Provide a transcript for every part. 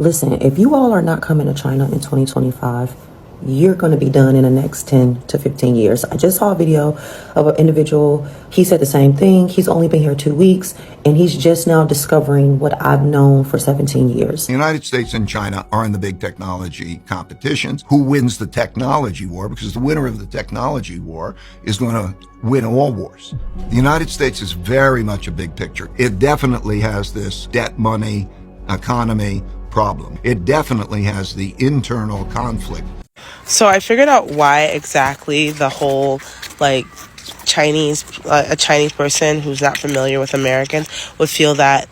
Listen, if you all are not coming to China in 2025, you're going to be done in the next 10 to 15 years. I just saw a video of an individual. He said the same thing. He's only been here 2 weeks, and he's just now discovering what I've known for 17 years. The United States and China are in the big technology competitions. Who wins the technology war? Because the winner of the technology war is going to win all wars. The United States is very much a big picture. It definitely has this debt money economy problem. It definitely has the internal conflict. So I figured out why exactly the whole, like, a Chinese person who's not familiar with Americans would feel that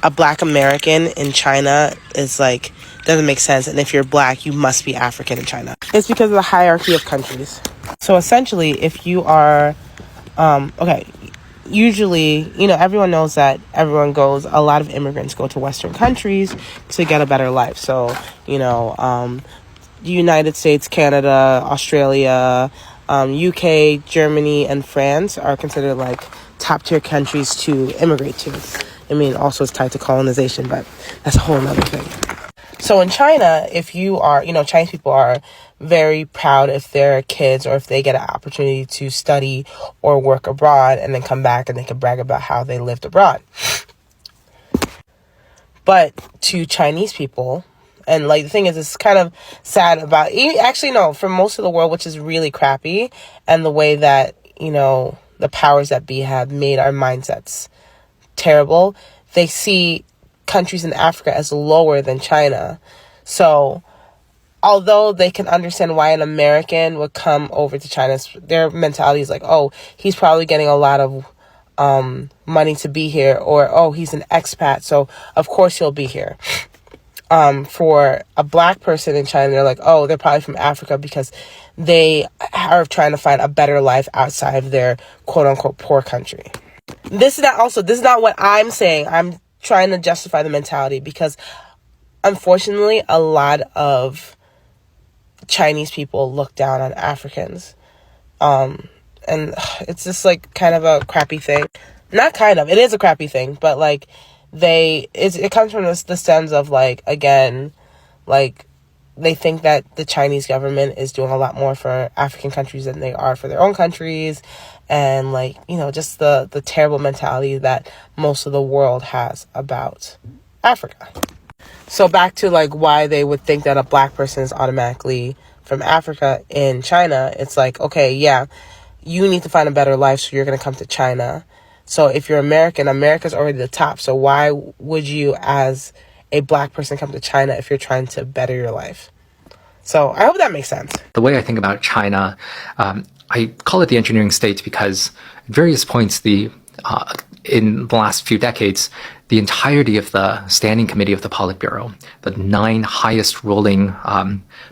a Black American in China is, like, doesn't make sense. And if you're Black, you must be African in China. It's because of the hierarchy of countries. So essentially, if you are, usually, everyone knows that a lot of immigrants go to Western countries to get a better life. So, the United States, Canada, Australia, UK, Germany, and France are considered like top tier countries to immigrate to. I mean, also it's tied to colonization, but that's a whole nother thing. So in China, if you are, Chinese people are very proud if their kids or if they get an opportunity to study or work abroad and then come back and they can brag about how they lived abroad. But to Chinese people, and like the thing is, it's kind of sad about, actually no, for most of the world, which is really crappy, and the way that, the powers that be have made our mindsets terrible, they see countries in Africa as lower than China. So although they can understand why an American would come over to China, their mentality is like, oh, he's probably getting a lot of money to be here, or, oh, he's an expat, so of course he'll be here. For a Black person in China, they're like, oh, they're probably from Africa because they are trying to find a better life outside of their quote unquote poor country. This is not what I'm saying. I'm trying to justify the mentality because unfortunately a lot of Chinese people look down on Africans. And it's just like kind of a crappy thing. Not kind of, it is a crappy thing, but like it comes from the stems of, like, again, like, they think that the Chinese government is doing a lot more for African countries than they are for their own countries, and, like, just the terrible mentality that most of the world has about Africa. So back to, like, why they would think that a Black person is automatically from Africa in China. It's like, okay, yeah, you need to find a better life, so you're going to come to China. So if you're American, America's already the top. So why would you, as a Black person, come to China if you're trying to better your life? So I hope that makes sense. The way I think about China, I call it the engineering state because at various points in the last few decades, the entirety of the Standing Committee of the Politburo, the 9 highest ruling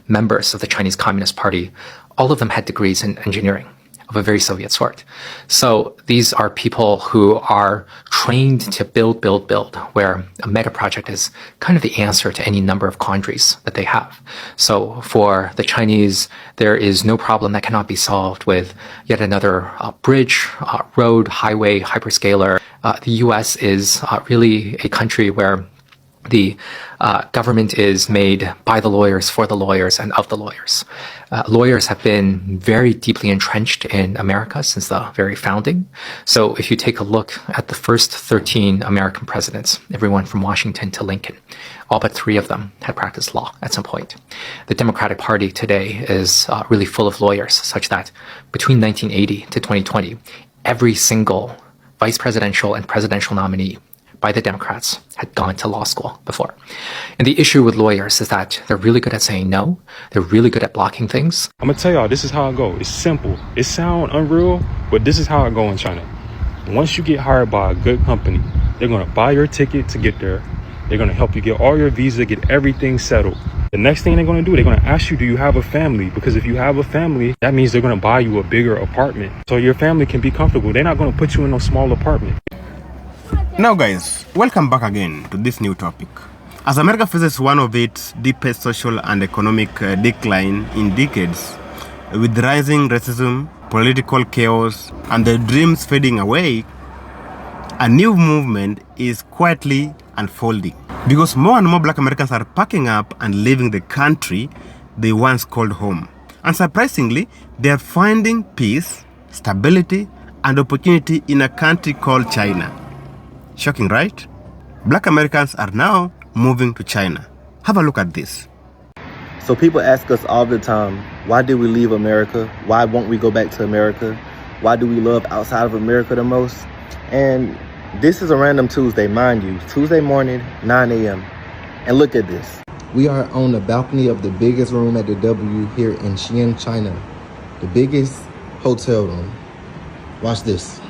members of the Chinese Communist Party, all of them had degrees in engineering of a very Soviet sort. So these are people who are trained to build, where a mega project is kind of the answer to any number of quandaries that they have. So for the Chinese, there is no problem that cannot be solved with yet another bridge, road, highway, hyperscaler. The US is really a country where the government is made by the lawyers, for the lawyers, and of the lawyers. Lawyers have been very deeply entrenched in America since the very founding. So if you take a look at the first 13 American presidents, everyone from Washington to Lincoln, all but 3 of them had practiced law at some point. The Democratic Party today is really full of lawyers, such that between 1980 to 2020, every single vice presidential and presidential nominee by the Democrats had gone to law school before. And the issue with lawyers is that they're really good at saying no. They're really good at blocking things. I'm gonna tell y'all, this is how it go. It's simple. It sounds unreal, but this is how it go in China. Once you get hired by a good company, they're gonna buy your ticket to get there. They're gonna help you get all your visa, get everything settled. The next thing they're gonna do, they're gonna ask you, do you have a family? Because if you have a family, that means they're gonna buy you a bigger apartment so your family can be comfortable. They're not gonna put you in a small apartment. Now guys, welcome back again to this new topic. As America faces one of its deepest social and economic decline in decades, with rising racism, political chaos, and the dreams fading away, a new movement is quietly unfolding. Because more and more black Americans are packing up and leaving the country they once called home. And surprisingly, they are finding peace, stability, and opportunity in a country called China. Shocking, right? Black Americans are now moving to China. Have a look at this. So people ask us all the time, why did we leave America? Why won't we go back to America? Why do we love outside of America the most? And this is a random Tuesday, mind you. Tuesday morning, 9 a.m. And look at this. We are on the balcony of the biggest room at the W here in Xi'an, China. The biggest hotel room. Watch this.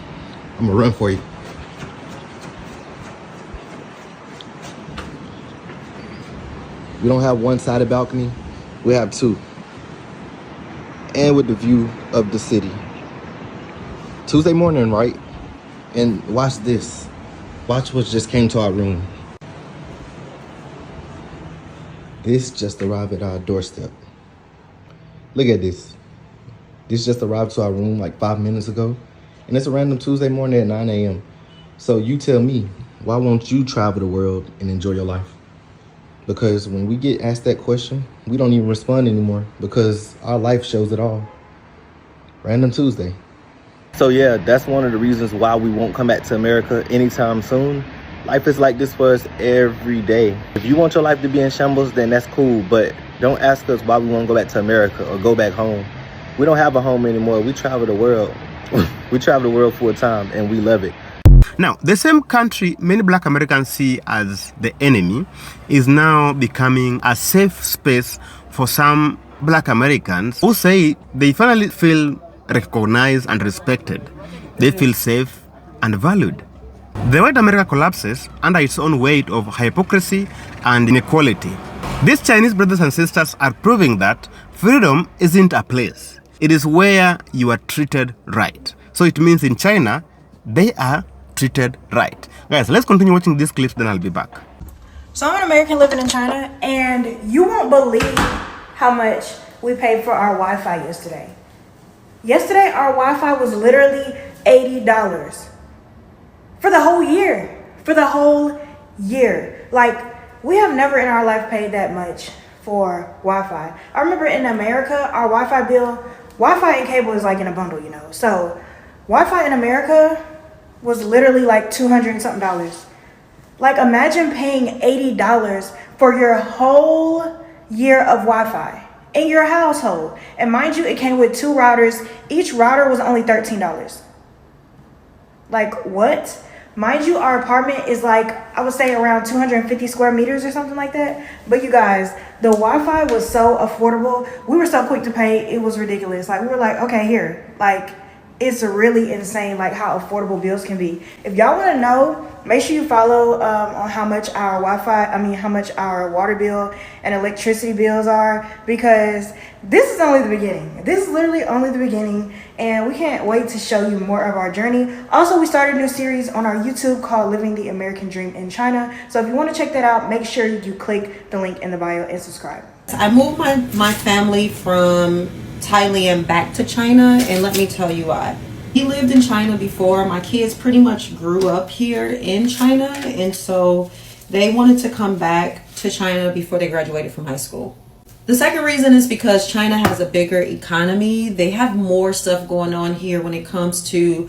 I'm gonna run for you. We don't have one-sided balcony, we have two. And with the view of the city. Tuesday morning, right? And watch this. Watch what just came to our room. This just arrived at our doorstep. Look at this. This just arrived to our room like 5 minutes ago. And it's a random Tuesday morning at 9 a.m. So you tell me, why won't you travel the world and enjoy your life? Because when we get asked that question, we don't even respond anymore because our life shows it all. Random Tuesday. So yeah, that's one of the reasons why we won't come back to America anytime soon. Life is like this for us every day. If you want your life to be in shambles, then that's cool. But don't ask us why we won't go back to America or go back home. We don't have a home anymore. We travel the world. We travel the world full time and we love it. Now, the same country many black Americans see as the enemy is now becoming a safe space for some black Americans who say they finally feel recognized and respected. They feel safe and valued. The white America collapses under its own weight of hypocrisy and inequality. These Chinese brothers and sisters are proving that freedom isn't a place. It is where you are treated right. So it means in China, they are treated right. Guys, let's continue watching this clip, then I'll be back. So I'm an American living in China, and you won't believe how much we paid for our Wi-Fi yesterday. Yesterday, our Wi-Fi was literally $80 for the whole year. For the whole year. Like, we have never in our life paid that much for Wi-Fi. I remember in America, our Wi-Fi bill, Wi-Fi and cable is like in a bundle, you know. So Wi-Fi in America was literally like $200 and something. Like, imagine paying $80 for your whole year of Wi-Fi in your household. And mind you, it came with 2 routers. Each router was only $13. Like, what? Mind you, our apartment is like, I would say around 250 square meters or something like that. But you guys, the Wi-Fi was so affordable. We were so quick to pay. It was ridiculous. Like, we were like, okay, here. Like, it's really insane, like, how affordable bills can be. If y'all want to know, make sure you follow on how much our how much our water bill and electricity bills are, because this is only the beginning. This is literally only the beginning, and we can't wait to show you more of our journey. Also, we started a new series on our YouTube called Living the American Dream in China. So if you want to check that out, make sure you click the link in the bio and subscribe. I moved my family from Thailand back to China, and let me tell you why. He lived in China before. My kids pretty much grew up here in China, and so they wanted to come back to China before they graduated from high school. The second reason is because China has a bigger economy. They have more stuff going on here when it comes to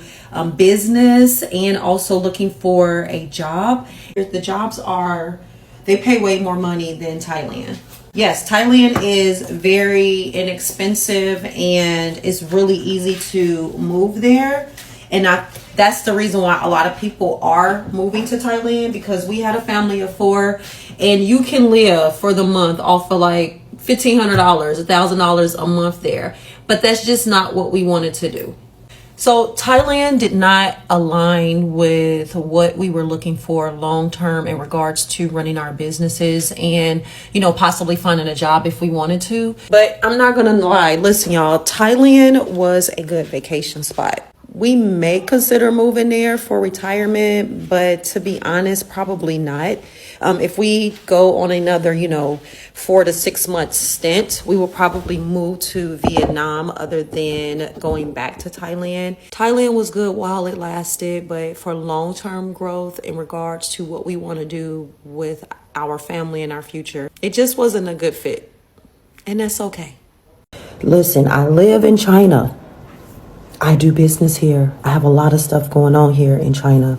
business and also looking for a job. The jobs they pay way more money than Thailand. Yes, Thailand is very inexpensive and it's really easy to move there. And that's the reason why a lot of people are moving to Thailand, because we had a family of 4 and you can live for the month off of like $1,500, $1,000 a month there. But that's just not what we wanted to do. So Thailand did not align with what we were looking for long term in regards to running our businesses and, possibly finding a job if we wanted to. But I'm not going to lie. Listen, y'all, Thailand was a good vacation spot. We may consider moving there for retirement, but to be honest, probably not. If we go on another, 4 to 6 month stint, we will probably move to Vietnam other than going back to Thailand. Thailand was good while it lasted, but for long-term growth in regards to what we want to do with our family and our future, it just wasn't a good fit. And that's okay. Listen, I live in China. I do business here. I have a lot of stuff going on here in China.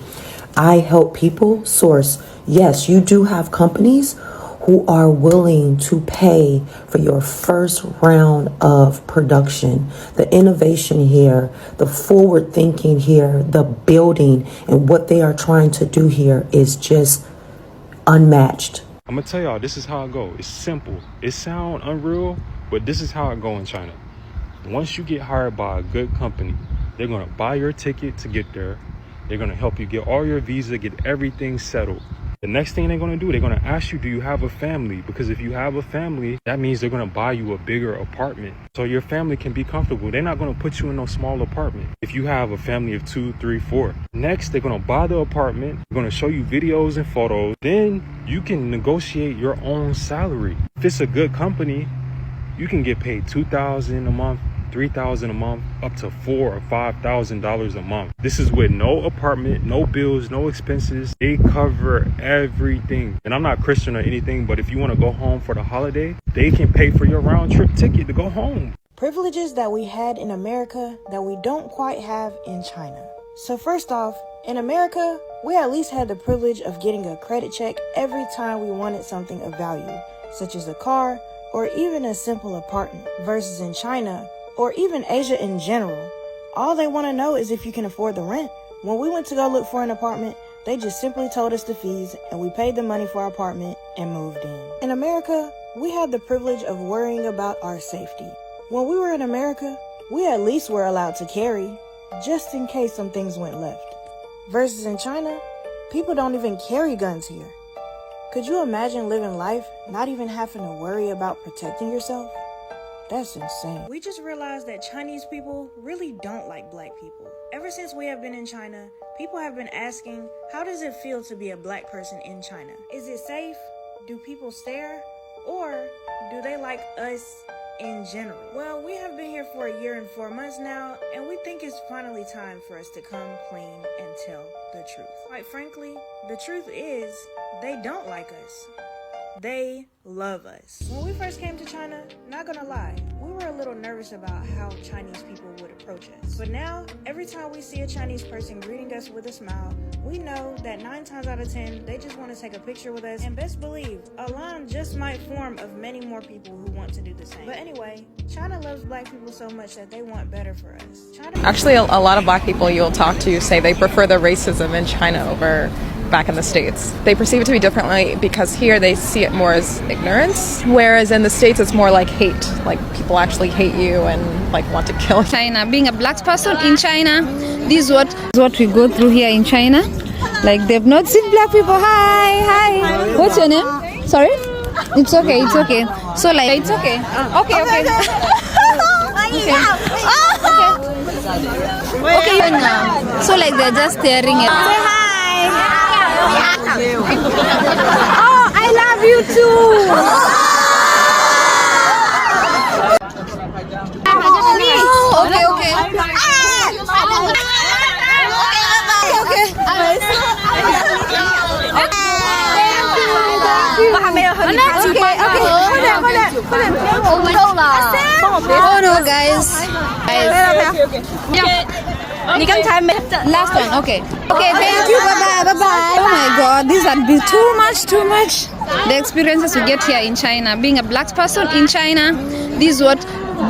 I help people source. Yes, you do have companies who are willing to pay for your first round of production. The innovation here, the forward thinking here, the building, and what they are trying to do here is just unmatched. I'm gonna tell y'all, this is how it go. It's simple. It sound unreal, but this is how it go in China. Once you get hired by a good company, they're gonna buy your ticket to get there. They're gonna help you get all your visa, get everything settled. The next thing they're gonna do, they're gonna ask you, do you have a family? Because if you have a family, that means they're gonna buy you a bigger apartment so your family can be comfortable. They're not gonna put you in no small apartment if you have a family of 2, 3, 4. Next, they're gonna buy the apartment. They're gonna show you videos and photos. Then you can negotiate your own salary. If it's a good company, you can get paid $2,000 a month, $3,000 a month, up to $4,000 or $5,000 a month. This is with no apartment, no bills, no expenses. They cover everything. And I'm not Christian or anything, but if you want to go home for the holiday, they can pay for your round trip ticket to go home. Privileges that we had in America that we don't quite have in China. So first off, in America, we at least had the privilege of getting a credit check every time we wanted something of value, such as a car or even a simple apartment. Versus in China, or even Asia in general, all they want to know is if you can afford the rent. When we went to go look for an apartment, they just simply told us the fees and we paid the money for our apartment and moved in. In America, we had the privilege of worrying about our safety. When we were in America, we at least were allowed to carry, just in case some things went left. Versus in China, people don't even carry guns here. Could you imagine living life not even having to worry about protecting yourself? That's insane. We just realized that Chinese people really don't like black people. Ever since we have been in China, people have been asking, how does it feel to be a black person in China? Is it safe? Do people stare? Or do they like us in general? Well, we have been here for 1 year and 4 months now, and we think it's finally time for us to come clean and tell the truth. Quite frankly, the truth is, they don't like us. They love us. When we first came to China, not gonna lie, we were a little nervous about how Chinese people would approach us. But now, every time we see a Chinese person greeting us with a smile, we know that 9 times out of 10, they just want to take a picture with us. And best believe, a line just might form of many more people who want to do the same. But anyway, China loves black people so much that they want better for us. Actually, a lot of black people you'll talk to say they prefer the racism in China over back in the States. They perceive it to be differently because here they see it more as ignorance, whereas in the States it's more like hate. Like people actually hate you and like want to kill you. China, being a black person in China, this is what we go through here in China. Like they've not seen black people. Hi. What's your name? Sorry? It's okay. So like it's okay. Okay. Okay. So like they're just staring at us. Say hi. Oh, I love you too. Oh no, guys. Last one, okay. Okay, thank you. Bye bye. Oh my God, these are too much. The experiences we get here in China, being a black person in China, this is what.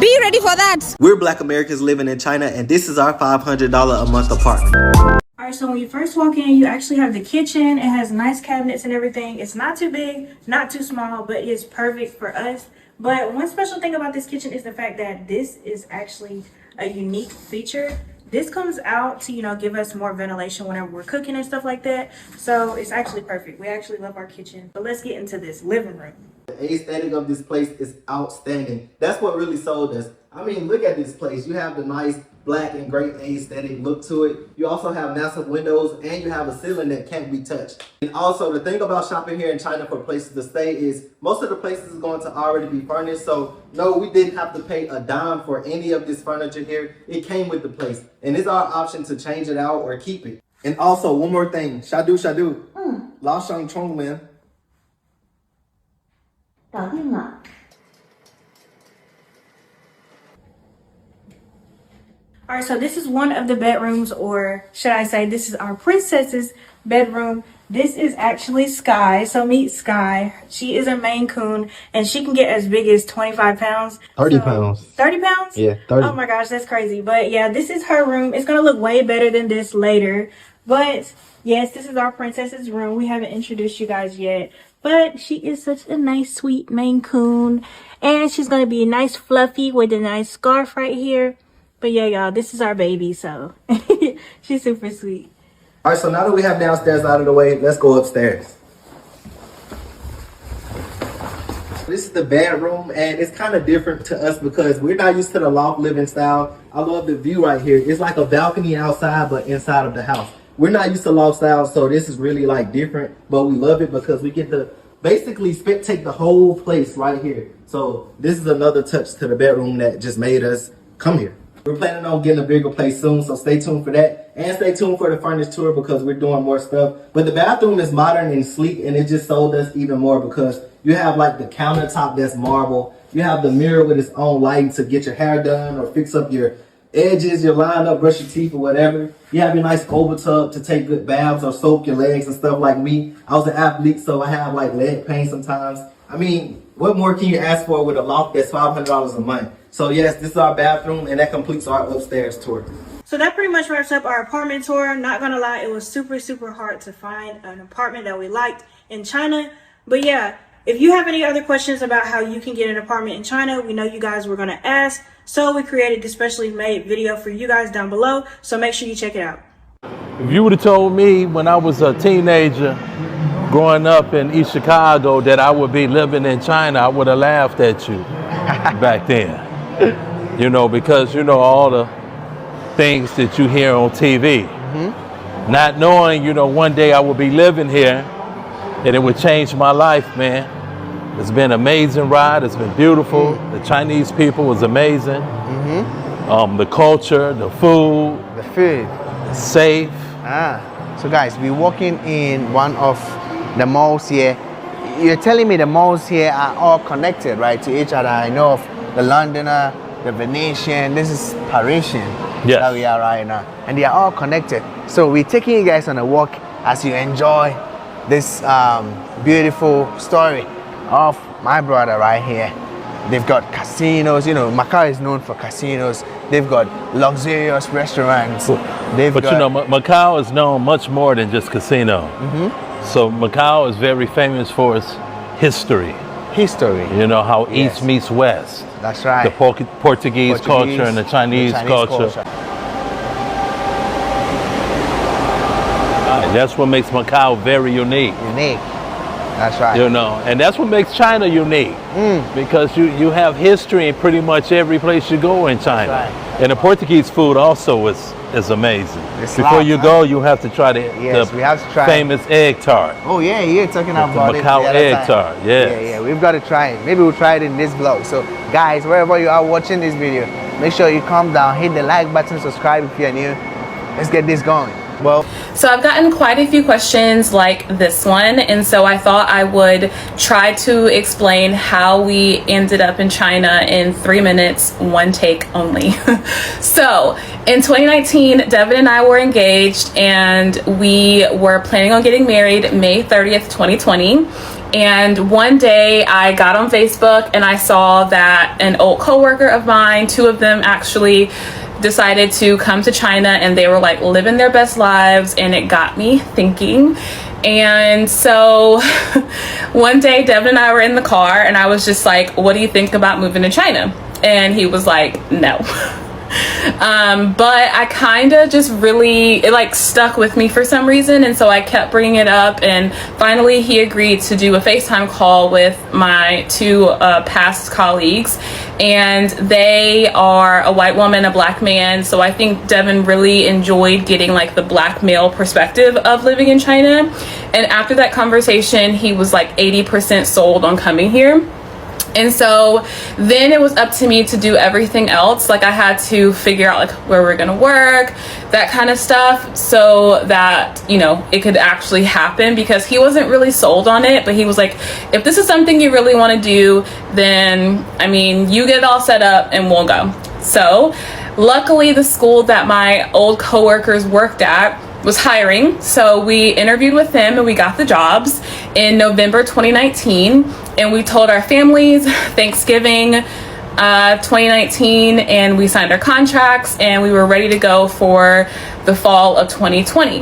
Be ready for that. We're Black Americans living in China, and this is our $500 a month apartment. Alright, so when you first walk in, you actually have the kitchen. It has nice cabinets and everything. It's not too big, not too small, but it's perfect for us. But one special thing about this kitchen is the fact that this is actually a unique feature. This comes out to, give us more ventilation whenever we're cooking and stuff like that. So it's actually perfect. We actually love our kitchen. But let's get into this living room. The aesthetic of this place is outstanding. That's what really sold us. I mean, look at this place. You have the nice black and great aesthetic look to it. You also have massive windows and you have a ceiling that can't be touched. And also the thing about shopping here in China for places to stay is most of the places is going to already be furnished. So no, we didn't have to pay a dime for any of this furniture here. It came with the place and it's our option to change it out or keep it. And also one more thing, Shadu Shadu, Lao Shang Chong Lin. All right, so this is one of the bedrooms, or should I say this is our princess's bedroom. This is actually Sky. So meet Sky. She is a Maine Coon, and she can get as big as 25 pounds. 30 pounds. 30 pounds? Yeah, 30. Oh my gosh, that's crazy. But yeah, this is her room. It's going to look way better than this later. But yes, this is our princess's room. We haven't introduced you guys yet. But she is such a nice, sweet Maine Coon. And she's going to be nice, fluffy with a nice scarf right here. But yeah, y'all, this is our baby, so she's super sweet. All right, so now that we have downstairs out of the way, let's go upstairs. This is the bedroom, and it's kind of different to us because we're not used to the loft living style. I love the view right here. It's like a balcony outside, but inside of the house. We're not used to loft style, so this is really like different, but we love it because we get to basically take the whole place right here. So this is another touch to the bedroom that just made us come here. We're planning on getting a bigger place soon, so stay tuned for that. And stay tuned for the furnished tour because we're doing more stuff. But the bathroom is modern and sleek, and it just sold us even more because you have like the countertop that's marble. You have the mirror with its own lighting to get your hair done or fix up your edges, your line up, brush your teeth or whatever. You have your nice over tub to take good baths or soak your legs and stuff like me. I was an athlete, so I have like leg pain sometimes. I mean, what more can you ask for with a loft that's $500 a month? So yes, this is our bathroom, and that completes our upstairs tour. So that pretty much wraps up our apartment tour. Not gonna lie, it was super, super hard to find an apartment that we liked in China. But yeah, if you have any other questions about how you can get an apartment in China, we know you guys were gonna ask. So we created this specially made video for you guys down below. So make sure you check it out. If you would have told me when I was a teenager growing up in East Chicago that I would be living in China, I would have laughed at you back then. You know, because you know all the things that you hear on TV. Not knowing, you know, one day I will be living here and it would change my life, man. It's been an amazing ride. It's been beautiful. The Chinese people was amazing. The culture, the food. The food. It's safe. So guys, we're walking in one of the malls here. You're telling me the malls here are all connected, right, to each other. I know of the Londoner, the Venetian, this is Parisian that we are right now. And they are all connected. So we're taking you guys on a walk as you enjoy this beautiful story of my brother right here. They've got casinos, you know, Macau is known for casinos. They've got luxurious restaurants. You know, Macau is known much more than just casino. So Macau is very famous for its history. You know, how East meets West. That's right. The Portuguese culture and the Chinese culture. That's what makes Macau very unique. That's right. You know, and that's what makes China unique. Because you have history in pretty much every place you go in China. Right. And the Portuguese food also is amazing. Before you go, you have to try the famous egg tart. Oh yeah, you're talking about the Macau egg tart. Yeah, we've got to try it. Maybe we'll try it in this vlog. So guys, wherever you are watching this video, make sure you come down, hit the like button, subscribe if you're new. Let's get this going. Well, so I've gotten quite a few questions like this one, and so I thought I would try to explain how we ended up in China in 3 minutes, one take only. So in 2019, Devin and I were engaged, and we were planning on getting married May 30th, 2020. And one day I got on Facebook and I saw that an old coworker of mine, two of them actually, decided to come to China, and they were like living their best lives, and it got me thinking. And so one day Devin and I were in the car, and I was just like, what do you think about moving to China? And he was like, no. But I kind of just really, it like stuck with me for some reason. And so I kept bringing it up. And finally, he agreed to do a FaceTime call with my two past colleagues. And they are a white woman, a black man. So I think Devin really enjoyed getting like the black male perspective of living in China. And after that conversation, he was like 80% sold on coming here. And so then it was up to me to do everything else. Like I had to figure out like where we're gonna work, that kind of stuff, so that, you know, it could actually happen, because he wasn't really sold on it, but he was like, if this is something you really want to do, then I mean, you get it all set up and we'll go. So luckily the school that my old coworkers worked at was hiring, so we interviewed with them and we got the jobs in November 2019, and we told our families Thanksgiving 2019, and we signed our contracts and we were ready to go for the fall of 2020.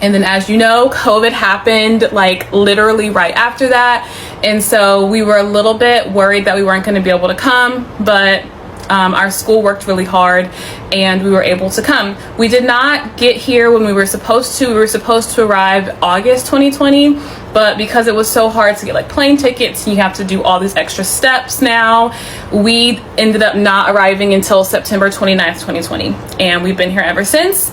And then, as you know, COVID happened like literally right after that, and so we were a little bit worried that we weren't going to be able to come, but our school worked really hard and we were able to come. We did not get here when we were supposed to. We were supposed to arrive August 2020, but because it was so hard to get like plane tickets, you have to do all these extra steps now, we ended up not arriving until September 29th, 2020. And we've been here ever since.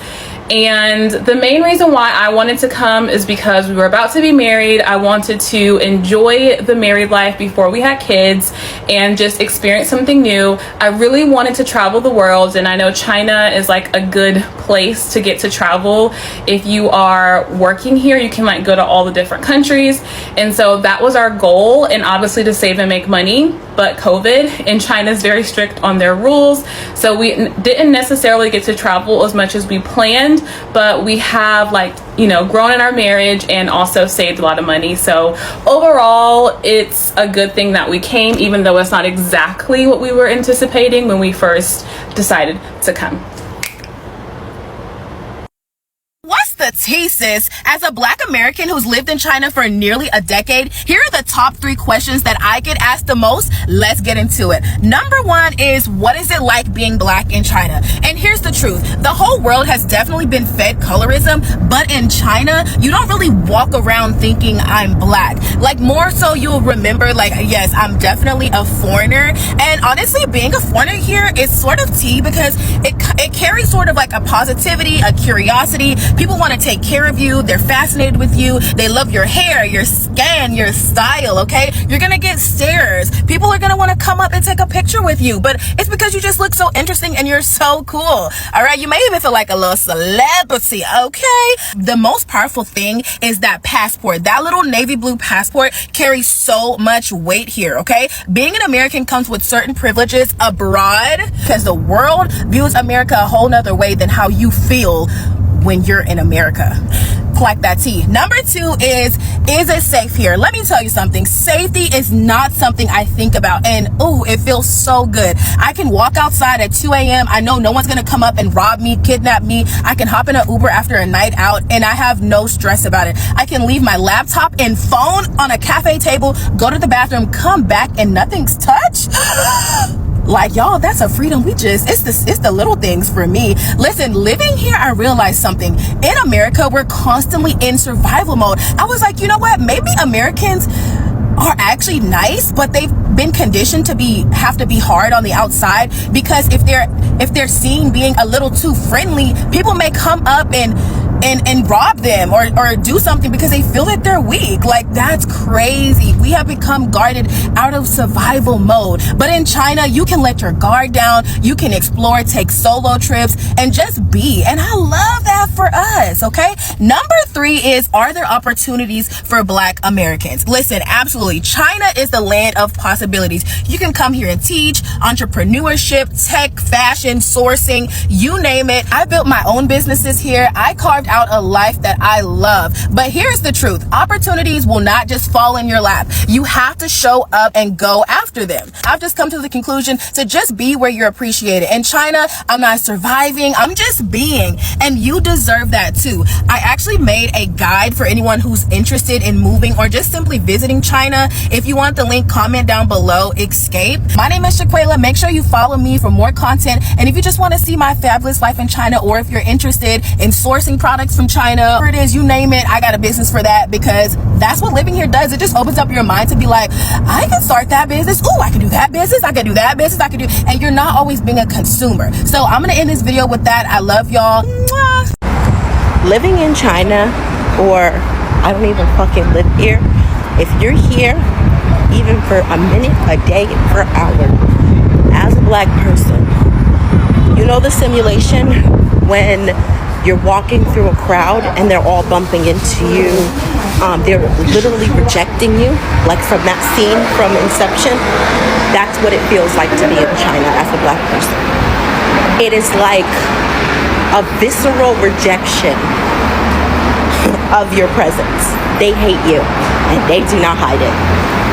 And the main reason why I wanted to come is because we were about to be married. I wanted to enjoy the married life before we had kids and just experience something new. I really wanted to travel the world, and I know China is like a good place to get to travel. If you are working here, you can like go to all the different countries. And so that was our goal, and obviously to save and make money. But COVID, and China is very strict on their rules, so we didn't necessarily get to travel as much as we planned, but we have like, you know, grown in our marriage and also saved a lot of money. So overall, it's a good thing that we came, even though it's not exactly what we were anticipating when we first decided to come. What's the tea, sis? As a black American who's lived in China for nearly a decade, here are the top 3 questions that I get asked the most. Let's get into it. Number 1 is, what is it like being black in China? And here's the truth. The whole world has definitely been fed colorism, but in China, you don't really walk around thinking I'm black. Like, more so you'll remember, like, yes, I'm definitely a foreigner. And honestly, being a foreigner here is sort of tea, because it carries sort of like a positivity, a curiosity. People want to take care of you. They're fascinated with you. They love your hair, your skin, your style, okay? You're going to get stares. People are going to want to come up and take a picture with you, but it's because you just look so interesting and you're so cool, all right? You may even feel like a little celebrity, okay? The most powerful thing is that passport. That little navy blue passport carries so much weight here, okay? Being an American comes with certain privileges abroad, because the world views America a whole nother way than how you feel when you're in America. Like that tea. Number 2 is it safe here? Let me tell you something. Safety is not something I think about, and ooh, it feels so good. I can walk outside at 2 a.m. I know no one's gonna come up and rob me, kidnap me. I can hop in an Uber after a night out and I have no stress about it. I can leave my laptop and phone on a cafe table, go to the bathroom, come back, and nothing's touched. Like, y'all, that's a freedom it's the little things for me. Listen, living here, I realized something. In America, we're constantly in survival mode. I was like, you know what? Maybe Americans are actually nice, but they've been conditioned to have to be hard on the outside, because if they're seen being a little too friendly, people may come up and rob them or do something because they feel that they're weak. Like, that's crazy. We have become guarded out of survival mode. But in China, you can let your guard down, you can explore, take solo trips, and just be. And I love that for us, okay? Number 3 is, are there opportunities for black Americans? Listen, absolutely. China is the land of possibilities. You can come here and teach, entrepreneurship, tech, fashion, sourcing, you name it. I built my own businesses here. I carved out a life that I love. But here's the truth. Opportunities will not just fall in your lap. You have to show up and go after them. I've just come to the conclusion to just be where you're appreciated. In China, I'm not surviving, I'm just being, and you deserve that too. I actually made a guide for anyone who's interested in moving or just simply visiting China. If you want the link, comment down below. Escape. My name is Shaquela. Make sure you follow me for more content. And if you just want to see my fabulous life in China, or if you're interested in sourcing products from China, whatever it is, you name it, I got a business for that, because that's what living here does. It just opens up your mind to be like, I can start that business. Ooh, I can do that business. I can do that business. I can do, and you're not always being a consumer. So I'm going to end this video with that. I love y'all. Living in China, or I don't even fucking live here, if you're here even for a minute, a day, for an hour, as a black person, you know the simulation when you're walking through a crowd and they're all bumping into you, they're literally rejecting you, like from that scene from Inception. That's what it feels like to be in China as a black person. It is like a visceral rejection of your presence. They hate you and they do not hide it.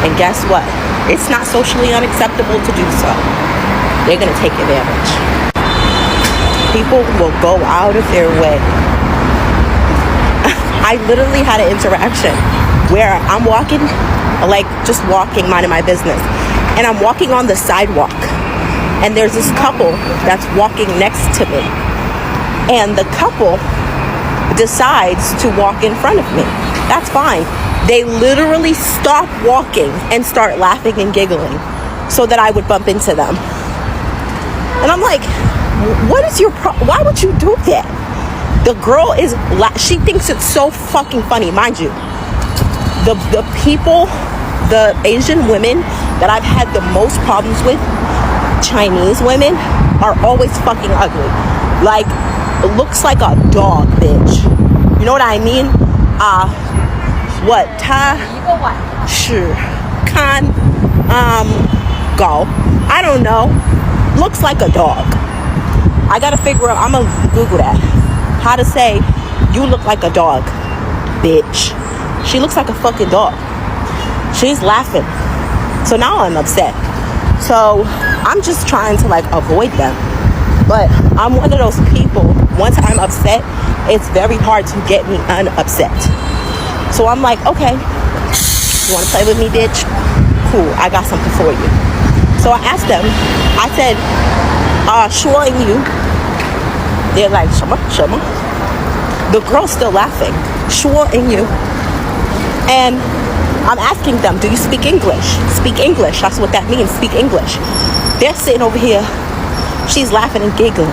And guess what? It's not socially unacceptable to do so. They're gonna take advantage. People will go out of their way. I literally had an interaction where I'm walking, like just walking, minding my business, and I'm walking on the sidewalk, and there's this couple that's walking next to me, and the couple decides to walk in front of me. That's fine. They literally stop walking and start laughing and giggling so that I would bump into them. And I'm like, what is your why would you do that? The girl is she thinks it's so fucking funny. Mind you, the people, the Asian women that I've had the most problems with, Chinese women, are always fucking ugly. Like, it looks like a dog, bitch. You know what I mean? What? Ta shi kan go. I don't know. Looks like a dog. I gotta figure out, I'm gonna Google that. How to say, you look like a dog, bitch. She looks like a fucking dog. She's laughing. So now I'm upset. So I'm just trying to like avoid them. But I'm one of those people, once I'm upset, it's very hard to get me unupset. So I'm like, okay, you wanna play with me, bitch? Cool, I got something for you. So I asked them, I said, sure in you. They're like, shama, shama. The girl's still laughing. Sure in you. And I'm asking them, do you speak English? Speak English, that's what that means, speak English. They're sitting over here, she's laughing and giggling.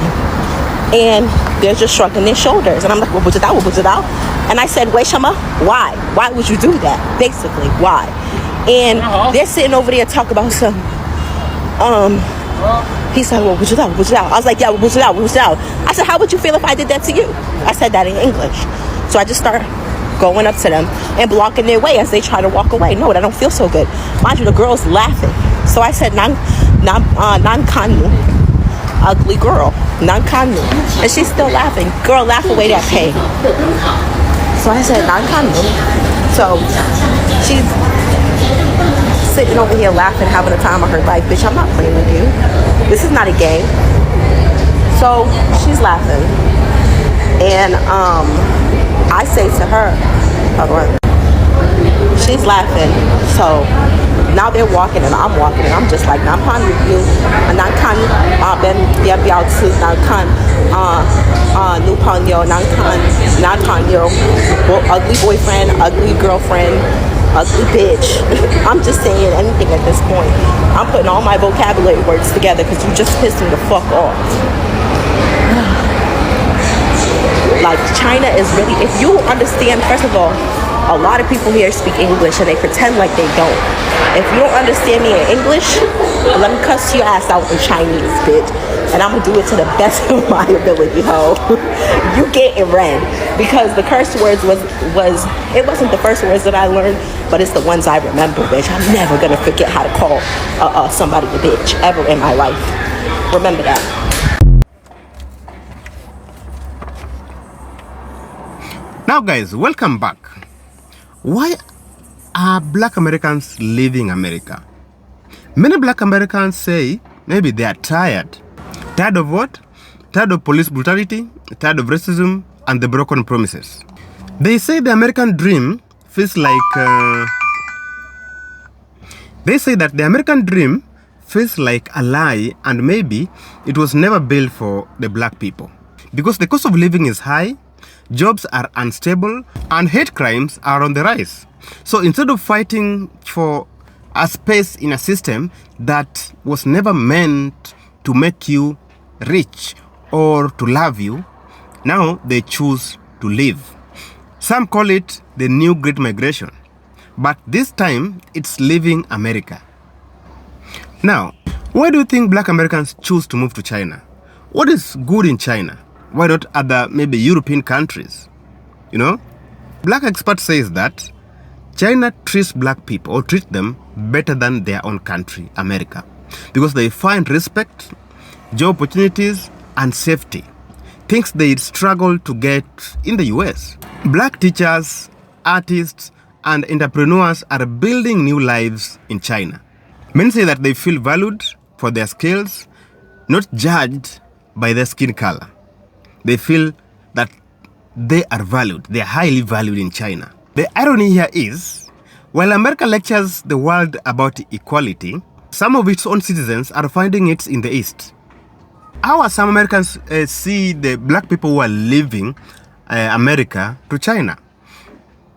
And they're just shrugging their shoulders. And I'm like, what was it out? What was it out? And I said, wait, Shama, why? Why would you do that? Basically, why? And they're sitting over there talking about some, he said, well, what's it out? What's it out? I was like, yeah, what's it out? What's it out? I said, how would you feel if I did that to you? I said that in English. So I just started going up to them and blocking their way as they try to walk away. No, that don't feel so good. Mind you, the girl's laughing. So I said, nan kanu, ugly girl, nan kanu. And she's still laughing. Girl, laugh away that pain. So I said, nan kanu. So she's sitting over here laughing, having a time of her life. Bitch, I'm not playing with you. This is not a game. So she's laughing. And I say to her, she's laughing. So now they're walking and I'm walking and I'm just like, nan pan with you. Nan kan ben bia biao tsu, nan kan nu pan yo, nan kan yo. Ugly boyfriend, ugly girlfriend, ugly bitch. I'm just saying anything at this point. I'm putting all my vocabulary words together because you just pissed me the fuck off. Like, China is really, if you understand, first of all, a lot of people here speak English and they pretend like they don't. If you don't understand me in English, let me cuss your ass out in Chinese, bitch. And I'm gonna do it to the best of my ability, ho. You get it red. Because the curse words was it wasn't the first words that I learned, but it's the ones I remember, bitch. I'm never gonna forget how to call somebody a bitch ever in my life. Remember that. Now guys, welcome back. Why are black Americans leaving America? Many black Americans say maybe they are tired. Tired of what? Tired of police brutality, tired of racism, and the broken promises. They say the American dream feels like... They say that the American dream feels like a lie, and maybe it was never built for the black people. Because the cost of living is high, jobs are unstable, and hate crimes are on the rise. So instead of fighting for a space in a system that was never meant to make you rich or to love you, now they choose to leave. Some call it the new Great Migration, but this time it's leaving America. Now, why do you think black Americans choose to move to China? What is good in China? Why not other maybe European countries? You know, black expert says that China treats black people or treat them better than their own country, America, because they find respect, job opportunities, and safety, things they struggle to get in the US. Black teachers, artists, and entrepreneurs are building new lives in China. Many say that they feel valued for their skills, not judged by their skin color. They feel that they are valued, they are highly valued in China. The irony here is, while America lectures the world about equality, some of its own citizens are finding it in the East. How are some Americans see the black people who are leaving America to China?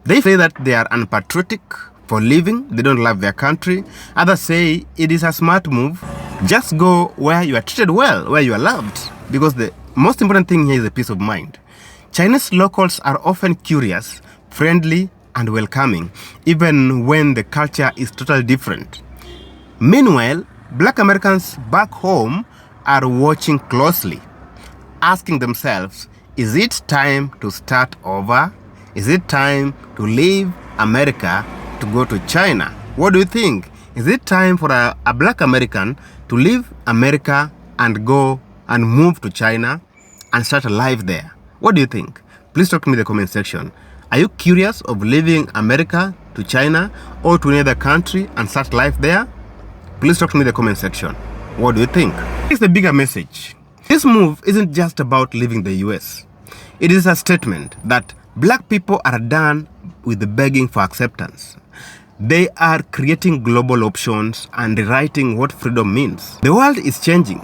They say that they are unpatriotic for leaving, they don't love their country. Others say it is a smart move. Just go where you are treated well, where you are loved, because the most important thing here is the peace of mind. Chinese locals are often curious, friendly, and welcoming, even when the culture is totally different. Meanwhile, black Americans back home are watching closely, asking themselves, is it time to start over? Is it time to leave America to go to China? What do you think? Is it time for a black American to leave America and go and move to China and start a life there? What do you think? Please talk to me in the comment section. Are you curious of leaving America to China or to another country and start life there? Please talk to me in the comment section. What do you think? Here's the bigger message. This move isn't just about leaving the US. It is a statement that black people are done with the begging for acceptance. They are creating global options and rewriting what freedom means. The world is changing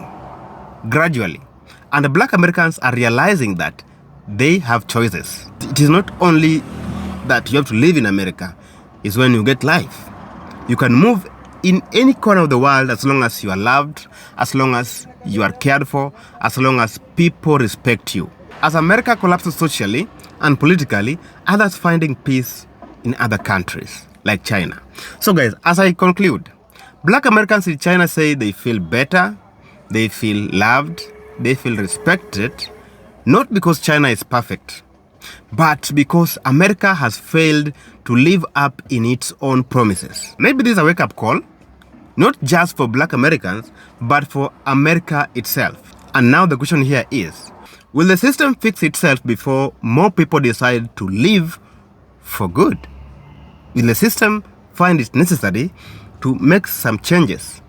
gradually, and the black Americans are realizing that they have choices. It is not only that you have to live in America, it's when you get life. You can move in any corner of the world as long as you are loved, as long as you are cared for, as long as people respect you. As America collapses socially and politically, others finding peace in other countries like China. So guys, as I conclude, black Americans in China say they feel better, they feel loved, they feel respected, not because China is perfect, but because America has failed to live up in its own promises. Maybe this is a wake-up call, not just for black Americans, but for America itself. And now the question here is, will the system fix itself before more people decide to leave for good? Will the system find it necessary to make some changes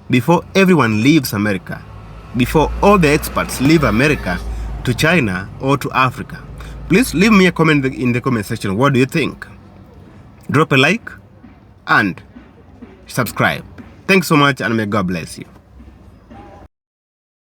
before everyone leaves America, before all the experts leave America to China or to Africa? Please leave me a comment in the comment section. What do you think? Drop a like and subscribe. Thanks so much, and may God bless you.